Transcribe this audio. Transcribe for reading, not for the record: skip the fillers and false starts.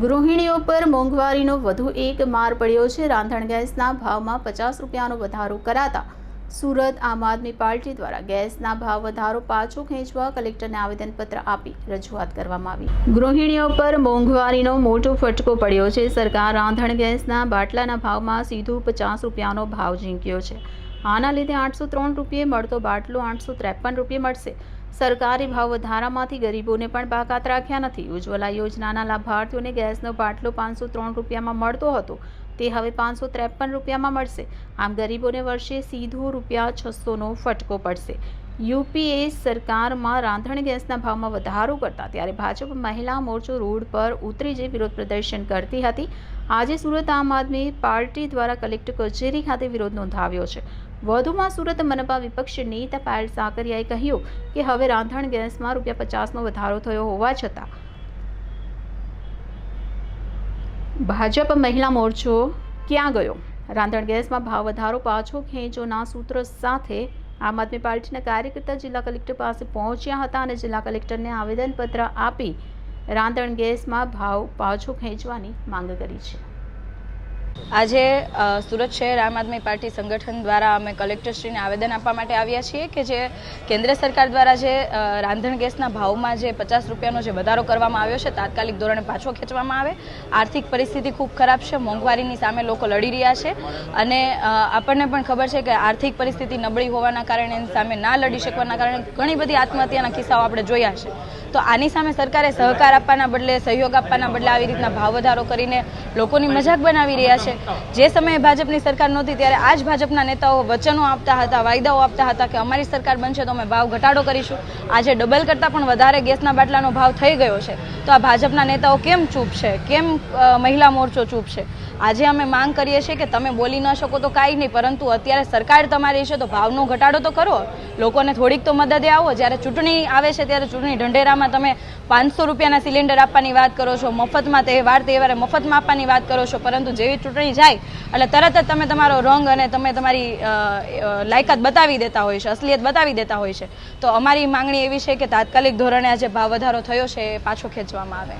ગૃહિણીઓ પર મોંઘવારીનો વધુ એક માર પડ્યો છે। રાંધણ ગેસના ભાવમાં 50 રૂપિયાનો વધારો કરાતા સુરત આમ આદમી પાર્ટી દ્વારા ગેસના ભાવ વધારો પાછો ખેંચવા કલેક્ટરને આવેદનપત્ર આપી રજૂઆત કરવામાં આવી। ગૃહિણીઓ પર મોંઘવારીનો મોટો ફટકો પડ્યો છે। સરકાર રાંધણ ગેસના બાટલાના ભાવમાં સીધું 50 રૂપિયાનો ભાવ ઝીંક્યો છે। આના લીધે 803 રૂપિયે મળતો બાટલો 853 રૂપિયે મળશે। સરકારી ભાવ વધારામાંથી ગરીબોને પણ બાકાત રાખ્યા નથી। ઉજ્જવલા યોજનાના લાભાર્થીઓને ગેસનો બાટલો 503 રૂપિયામાં મળતો હતો તે હવે 553 રૂપિયામાં મળશે। આમ ગરીબોને વર્ષે સીધો ₹600નો ફટકો પડશે। યુપીએ સરકારમાં રાંધણ ગેસના ભાવમાં વધારો કરતા ત્યારે ભાજપ મહિલા મોરચો રોડ પર ઉતરી જઈ વિરોધ પ્રદર્શન કરતી હતી। આજે સુરત આમ આદમી પાર્ટી દ્વારા કલેક્ટર કચેરી ખાતે વિરોધ નોંધાવ્યો છે। વધુમાં સુરત મનપા વિપક્ષ નેતા પાયલ સાકરિયાએ કહ્યું કે હવે રાંધણ ગેસમાં ₹50નો વધારો થયો હોવા છતાં ભાજપ મહિલા મોરચો ક્યાં ગયો? રાંધણ ગેસમાં ભાવ વધારો પાછો ખેંચોના સૂત્ર સાથે આમ આદમી પાર્ટીના કાર્યકર્તા જિલ્લા કલેક્ટર પાસે પહોંચ્યા હતા અને જિલ્લા કલેક્ટરને આવેદનપત્ર આપી રાંધણ ગેસમાં ભાવ પાછો ખેંચવાની માંગ કરી છે। આજે સુરત શહેર આમ આદમી પાર્ટી સંગઠન દ્વારા અમે કલેક્ટરશ્રીને આવેદન આપવા માટે આવ્યા છીએ કે જે કેન્દ્ર સરકાર દ્વારા જે રાંધણ ગેસના ભાવમાં જે 50 રૂપિયાનો જે વધારો કરવામાં આવ્યો છે તાત્કાલિક ધોરણે પાછો ખેંચવામાં આવે। આર્થિક પરિસ્થિતિ ખૂબ ખરાબ છે, મોંઘવારીની સામે લોકો લડી રહ્યા છે અને આપણને પણ ખબર છે કે આર્થિક પરિસ્થિતિ નબળી હોવાના કારણે એની સામે ના લડી શકવાના કારણે ઘણી બધી આત્મહત્યાના કિસ્સાઓ આપણે જોયા છે। તો આની સામે સરકારે સહકાર આપવાના બદલે સહયોગ આપવાના બદલે આવી રીતના ભાવ વધારો કરીને લોકોની મજાક બનાવી રહ્યા છે। જે સમયે ભાજપની સરકાર નહોતી ત્યારે આ જ ભાજપના નેતાઓ વચનો આપતા હતા, વાયદાઓ આપતા હતા કે અમારી સરકાર બનશે તો અમે ભાવ ઘટાડો કરીશું। આજે ડબલ કરતાં પણ વધારે ગેસના બાટલાનો ભાવ થઈ ગયો છે તો આ ભાજપના નેતાઓ કેમ ચૂપ છે? કેમ મહિલા મોરચો ચૂપ છે? આજે અમે માંગ કરીએ છીએ કે તમે બોલી ન શકો તો કાંઈ નહીં, પરંતુ અત્યારે સરકાર તમારી છે તો ભાવનો ઘટાડો તો કરો, લોકોને થોડીક તો મદદે આવો। જ્યારે ચૂંટણી આવે છે ત્યારે ચૂંટણી ઢંઢેરામાં તમે 500 રૂપિયાના સિલિન્ડર આપવાની વાત કરો છો, મફતમાં તહેવારે મફતમાં આપવાની વાત કરો છો, પરંતુ જેવી ચૂંટણી જાય એટલે તરત જ તમે તમારો રંગ અને તમે તમારી લાયકાત બતાવી દેતા હોય છે, અસલિયત બતાવી દેતા હોય છે। તો અમારી માંગણી એવી છે કે તાત્કાલિક ધોરણે આજે ભાવ વધારો થયો છે એ પાછો ખેંચવામાં આવે।